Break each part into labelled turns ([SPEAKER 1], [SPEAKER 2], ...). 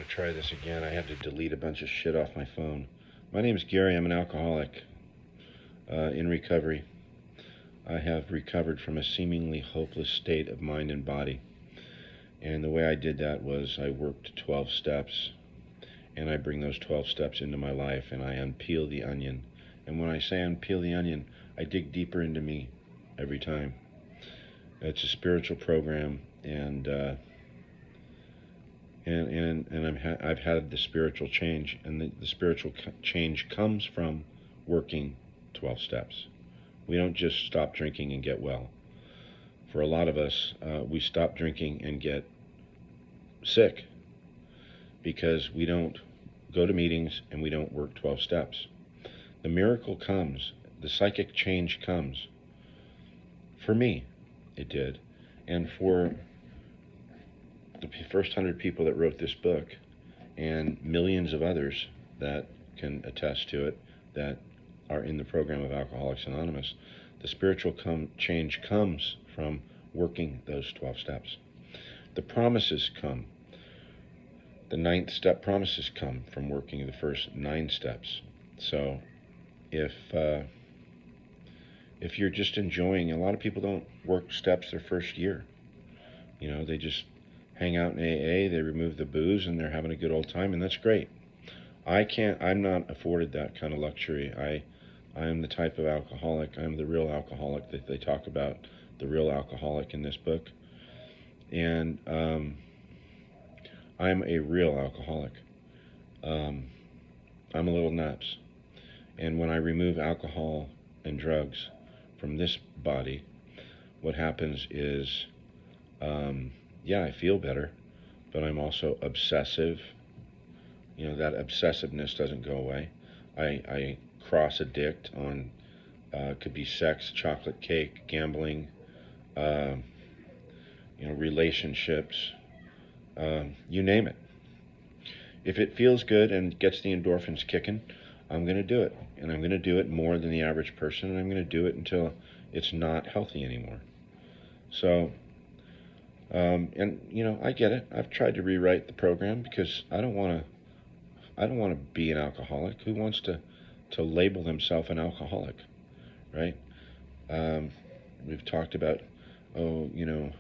[SPEAKER 1] going to try this again. I had to delete a bunch of shit off my phone. My name is Gary. I'm an alcoholic in recovery. I have recovered from a seemingly hopeless state of mind and body. And the way I did that was I worked 12 steps, and I bring those 12 steps into my life, and I unpeel the onion. And when I say unpeel the onion, I dig deeper into me every time. It's a spiritual program, and I've had the spiritual change, and the spiritual change comes from working 12 steps. We don't just stop drinking and get well. For a lot of us, we stop drinking and get sick because we don't go to meetings and we don't work 12 steps. The miracle comes, the psychic change comes. For me, it did. And for the first 100 people that wrote this book, and millions of others that can attest to it, that are in the program of Alcoholics Anonymous, the spiritual change comes from working those 12 steps. The promises come. The 9th step promises come from working the first 9 steps. So if you're just enjoying, a lot of people don't work steps their first year. You know, they just hang out in AA, they remove the booze, and they're having a good old time, and that's great. I'm not afforded that kind of luxury. I am the type of alcoholic, I'm the real alcoholic that they talk about, the real alcoholic in this book. And I'm a real alcoholic. I'm a little nuts. And when I remove alcohol and drugs from this body, what happens is, yeah, I feel better, but I'm also obsessive. You know, that obsessiveness doesn't go away. I cross-addict on, could be sex, chocolate cake, gambling, you know, relationships, you name it. If it feels good and gets the endorphins kicking, I'm going to do it. And I'm going to do it more than the average person, and I'm going to do it until it's not healthy anymore. So, and you know, I get it. I've tried to rewrite the program because I don't want to be an alcoholic. Who wants to label themselves an alcoholic, right? We've talked about, oh, you know,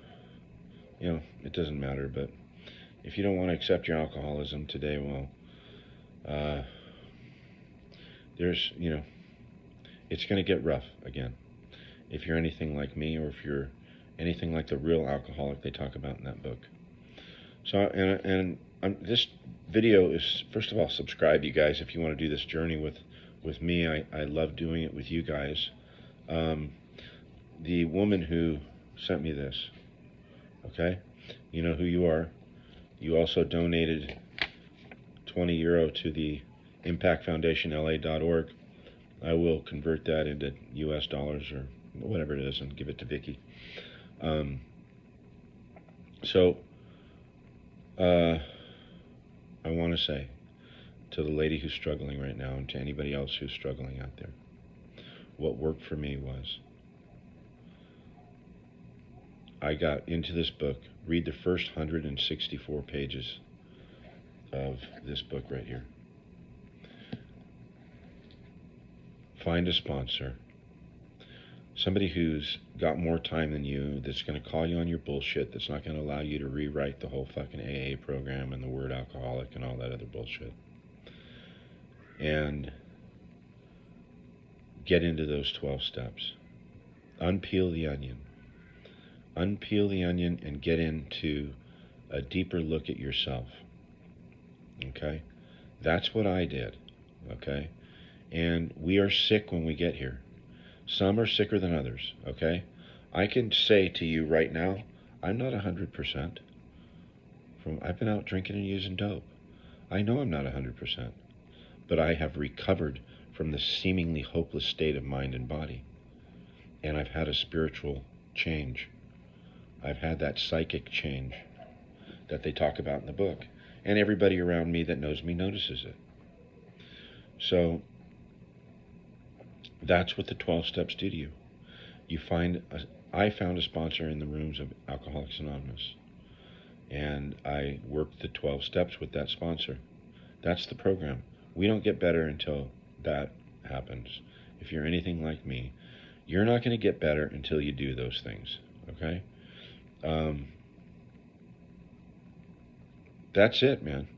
[SPEAKER 1] it doesn't matter, but if you don't want to accept your alcoholism today, well, there's, you know, it's going to get rough again. If you're anything like me, or if you're anything like the real alcoholic they talk about in that book. So, this video is, first of all, subscribe, you guys, if you want to do this journey with me. I love doing it with you guys. The woman who sent me this, okay, you know who you are. You also donated 20 euro to the Impact Foundation LA.org. I will convert that into US dollars or whatever it is and give it to Vicky. I want to say to the lady who's struggling right now, and to anybody else who's struggling out there, what worked for me was, I got into this book. Read the first 164 pages of this book right here. Find a sponsor. Somebody who's got more time than you, that's going to call you on your bullshit, that's not going to allow you to rewrite the whole fucking AA program and the word alcoholic and all that other bullshit. And get into those 12 steps. Unpeel the onion. Unpeel the onion and get into a deeper look at yourself. Okay? That's what I did. Okay? And we are sick when we get here. Some are sicker than others, okay? I can say to you right now, I'm not 100%. I've been out drinking and using dope. I know I'm not 100%. But I have recovered from the seemingly hopeless state of mind and body. And I've had a spiritual change. I've had that psychic change that they talk about in the book. And everybody around me that knows me notices it. So that's what the 12 steps do to you. I found a sponsor in the rooms of Alcoholics Anonymous. And I worked the 12 steps with that sponsor. That's the program. We don't get better until that happens. If you're anything like me, you're not going to get better until you do those things. Okay? That's it, man.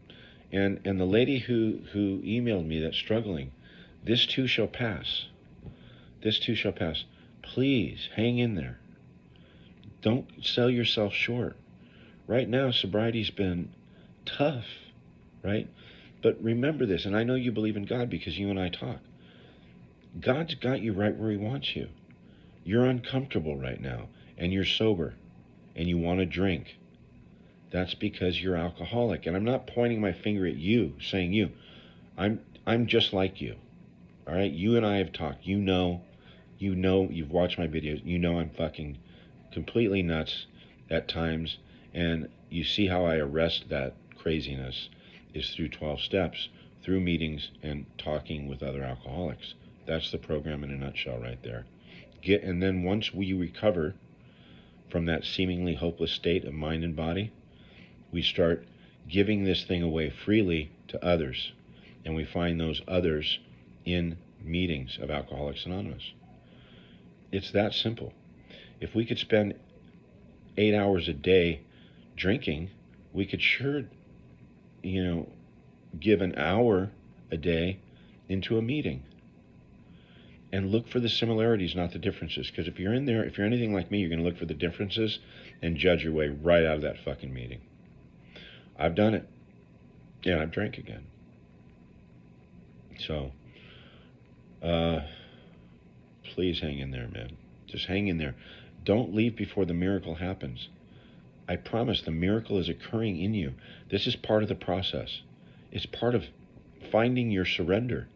[SPEAKER 1] And the lady who emailed me that's struggling, this too shall pass. This too shall pass. Please hang in there. Don't sell yourself short. Right now, sobriety's been tough, right? But remember this, and I know you believe in God because you and I talk. God's got you right where he wants you. You're uncomfortable right now, and you're sober, and you want to drink. That's because you're alcoholic. And I'm not pointing my finger at you, saying you. I'm just like you. All right? You and I have talked. You know, you've watched my videos. You know I'm fucking completely nuts at times. And you see how I arrest that craziness is through 12 steps, through meetings and talking with other alcoholics. That's the program in a nutshell right there. And then once we recover from that seemingly hopeless state of mind and body, we start giving this thing away freely to others. And we find those others in meetings of Alcoholics Anonymous. It's that simple. If we could spend 8 hours a day drinking, we could sure, give an hour a day into a meeting and look for the similarities, not the differences. Because if you're in there, if you're anything like me, you're going to look for the differences and judge your way right out of that fucking meeting. I've done it. Yeah, I've drank again. So, please hang in there, man. Just hang in there. Don't leave before the miracle happens. I promise the miracle is occurring in you. This is part of the process. It's part of finding your surrender.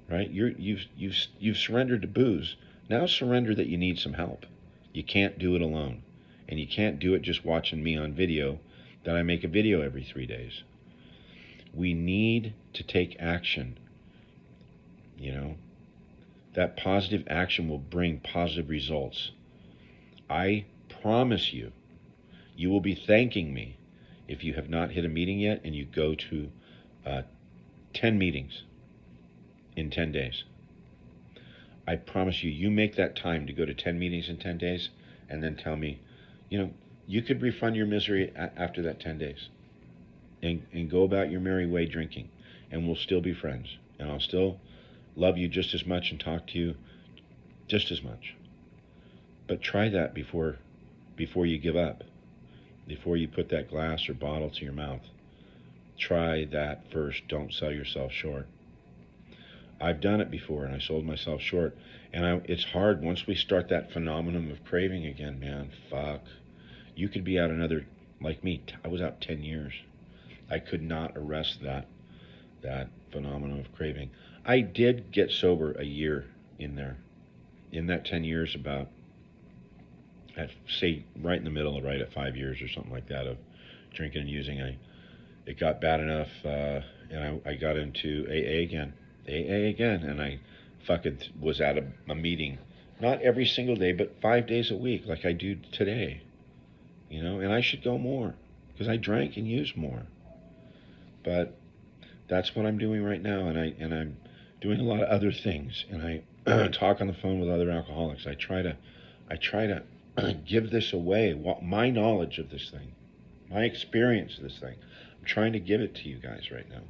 [SPEAKER 1] Right? You've surrendered to booze. Now surrender that you need some help. You can't do it alone. And you can't do it just watching me on video, that I make a video every 3 days. We need to take action. That positive action will bring positive results. I promise you, you will be thanking me if you have not hit a meeting yet and you go to 10 meetings in 10 days. I promise you, you make that time to go to 10 meetings in 10 days and then tell me, you could refund your misery after that 10 days and go about your merry way drinking, and we'll still be friends, and I'll still love you just as much and talk to you just as much. But try that before you give up, before you put that glass or bottle to your mouth. Try that first. Don't sell yourself short. I've done it before, and I sold myself short. And it's hard once we start that phenomenon of craving again, man. Fuck. You could be out another, like me, I was out 10 years. I could not arrest that phenomenon of craving. I did get sober a year in there. In that 10 years, about, say, right in the middle, right at 5 years or something like that of drinking and using, it got bad enough, and I got into AA again. And I fucking was at a meeting, not every single day, but 5 days a week, like I do today. And I should go more, because I drank and used more. But that's what I'm doing right now, and I'm doing a lot of other things, and I talk on the phone with other alcoholics. I try to give this away, my knowledge of this thing, my experience of this thing. I'm trying to give it to you guys right now.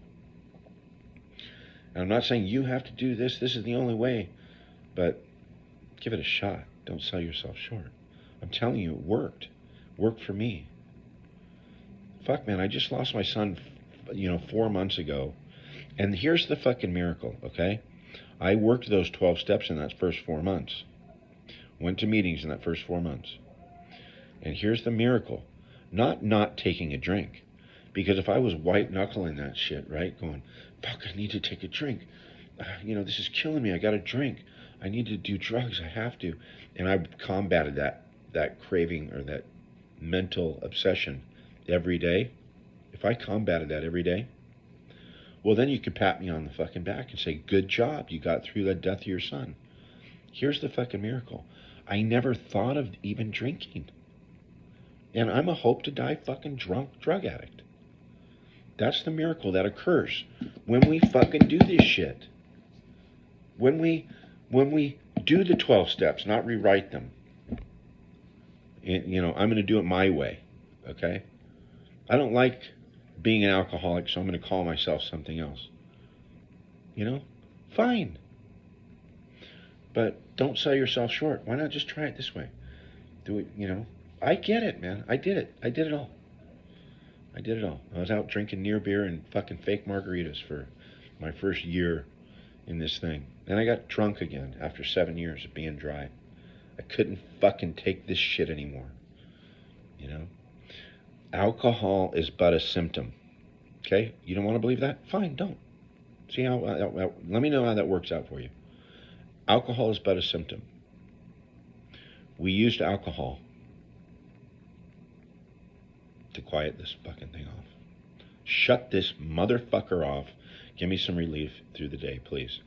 [SPEAKER 1] And I'm not saying you have to do this. This is the only way, but give it a shot. Don't sell yourself short. I'm telling you, it worked. Worked for me. Fuck, man, I just lost my son, 4 months ago. And here's the fucking miracle, okay? I worked those 12 steps in that first 4 months. Went to meetings in that first 4 months. And here's the miracle. Not taking a drink. Because if I was white-knuckling that shit, right, going, fuck, I need to take a drink. This is killing me. I got to drink. I need to do drugs. I have to. And I combated that craving or that mental obsession every day. If I combated that every day, well, then you could pat me on the fucking back and say, good job. You got through the death of your son. Here's the fucking miracle. I never thought of even drinking. And I'm a hope-to-die fucking drunk drug addict. That's the miracle that occurs when we fucking do this shit. When we do the 12 steps, not rewrite them. And, I'm going to do it my way, okay? I don't like being an alcoholic, so I'm going to call myself something else. Fine. But don't sell yourself short. Why not just try it this way? Do it, I get it, man. I did it. I did it all. I was out drinking near beer and fucking fake margaritas for my first year in this thing. And I got drunk again after 7 years of being dry. I couldn't fucking take this shit anymore. Alcohol is but a symptom. Okay? You don't want to believe that? Fine, don't. See how, let me know how that works out for you. Alcohol is but a symptom. We used alcohol to quiet this fucking thing off. Shut this motherfucker off. Give me some relief through the day, please.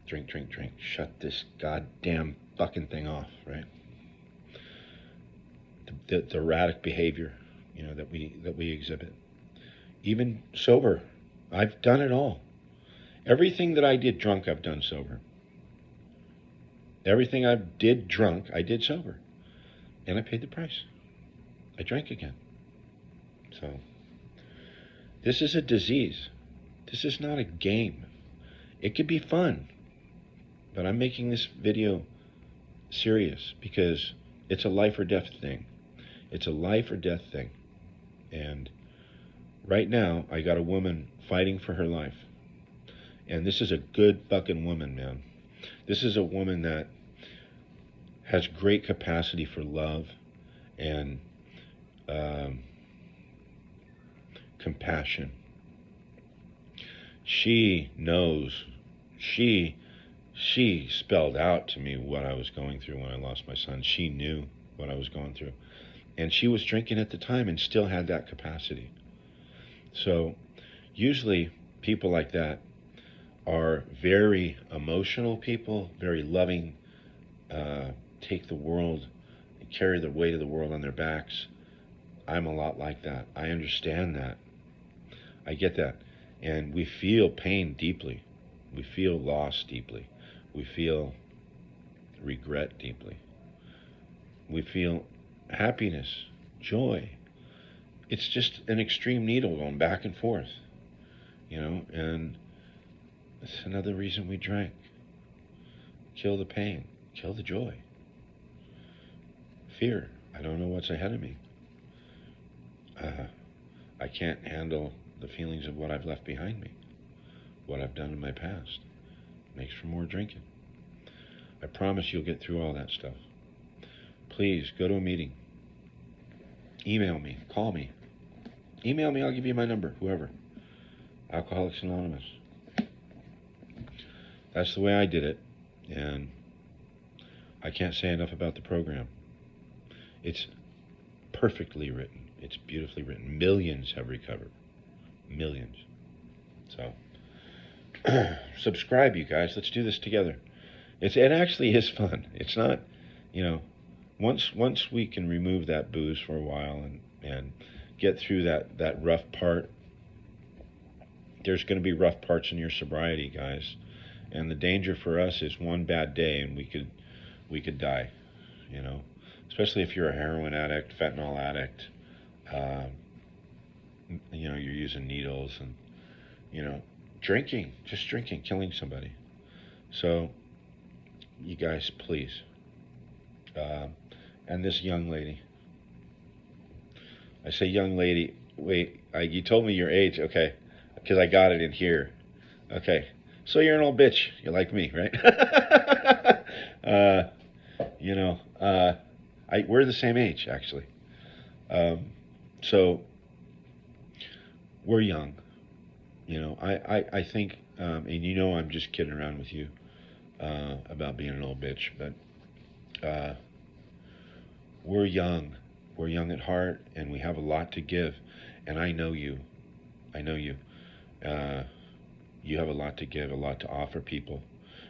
[SPEAKER 1] Drink. Shut this goddamn fucking thing off, right? The erratic behavior, that we exhibit. Even sober, I've done it all. Everything that I did drunk, I've done sober. Everything I did drunk, I did sober. And I paid the price. I drank again. So, this is a disease. This is not a game. It could be fun. But I'm making this video serious because it's a life or death thing. It's a life or death thing. And right now, I got a woman fighting for her life. And this is a good fucking woman, man. This is a woman that has great capacity for love and compassion. She knows, she spelled out to me what I was going through when I lost my son. She knew what I was going through. And she was drinking at the time and still had that capacity. So usually people like that are very emotional people, very loving, take the world, carry the weight of the world on their backs. I'm a lot like that. I understand that. I get that. And we feel pain deeply. We feel loss deeply. We feel regret deeply. We feel happiness, joy. It's just an extreme needle going back and forth, and it's another reason we drank. Kill the pain, kill the joy. Fear, I don't know what's ahead of me. I can't handle the feelings of what I've left behind me, what I've done in my past. Makes for more drinking. I promise you'll get through all that stuff. Please, go to a meeting. Email me, call me. Email me, I'll give you my number, whoever. Alcoholics Anonymous. That's the way I did it, and I can't say enough about the program. It's perfectly written. It's beautifully written. Millions have recovered. Millions. So, subscribe, you guys. Let's do this together. It actually is fun. It's not, once we can remove that booze for a while and get through that rough part, there's going to be rough parts in your sobriety, guys. And the danger for us is one bad day and we could die, especially if you're a heroin addict, fentanyl addict, you're using needles and, just drinking, killing somebody. So, you guys, please. And this young lady. I say young lady, wait, you told me your age, okay, because I got it in here. Okay, so you're an old bitch. You're like me, right? We're the same age, actually. So, we're young. I think, and I'm just kidding around with you about being an old bitch, but we're young. We're young at heart, and we have a lot to give. And I know you. You have a lot to give, a lot to offer people.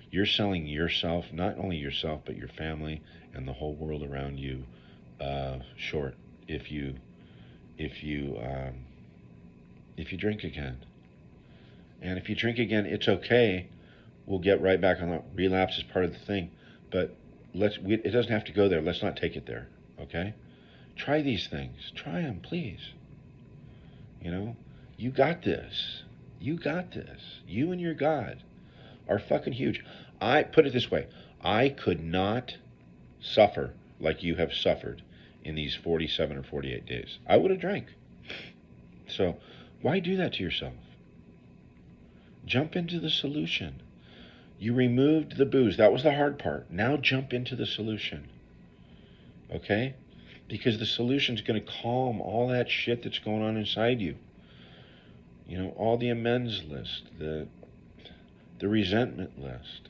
[SPEAKER 1] You're selling yourself, not only yourself, but your family and the whole world around you, short. if you if you drink again. And if you drink again, it's okay. We'll get right back on that. Relapse is part of the thing, but it doesn't have to go there. Let's not take it there. Okay? Try these things. Try them, please. You know, you got this. You got this. You and your God are fucking huge. I put it this way: I could not suffer like you have suffered in these 47 or 48 days. I would have drank. So why do that to yourself? Jump into the solution. You removed the booze. That was the hard part. Now jump into the solution. Okay? Because the solution's going to calm all that shit that's going on inside you. You know, all the amends list, the resentment list,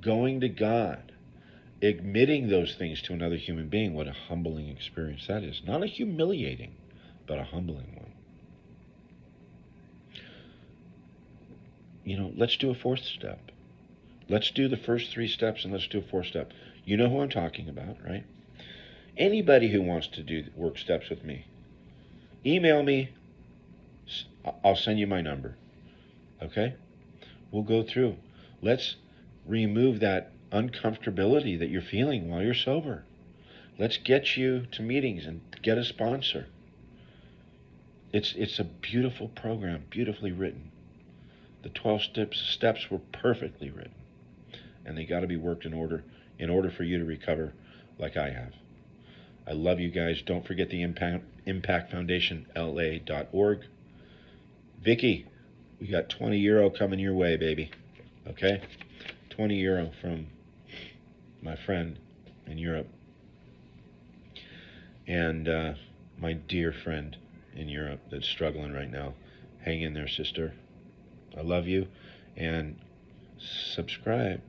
[SPEAKER 1] going to God, admitting those things to another human being. What a humbling experience that is. Not a humiliating, but a humbling one. You know, let's do a fourth step. Let's do the first 3 steps and let's do a 4th step. You know who I'm talking about, right? Anybody who wants to do work steps with me, email me. I'll send you my number. Okay? We'll go through. Let's remove that uncomfortability that you're feeling while you're sober. Let's get you to meetings and get a sponsor. It's a beautiful program, beautifully written. The 12 steps were perfectly written. And they got to be worked in order for you to recover like I have. I love you guys. Don't forget the Impact Foundation, la.org. Vicky, we got €20 coming your way, baby. Okay? €20 from my friend in Europe. And my dear friend in Europe that's struggling right now. Hang in there, sister. I love you. And subscribe.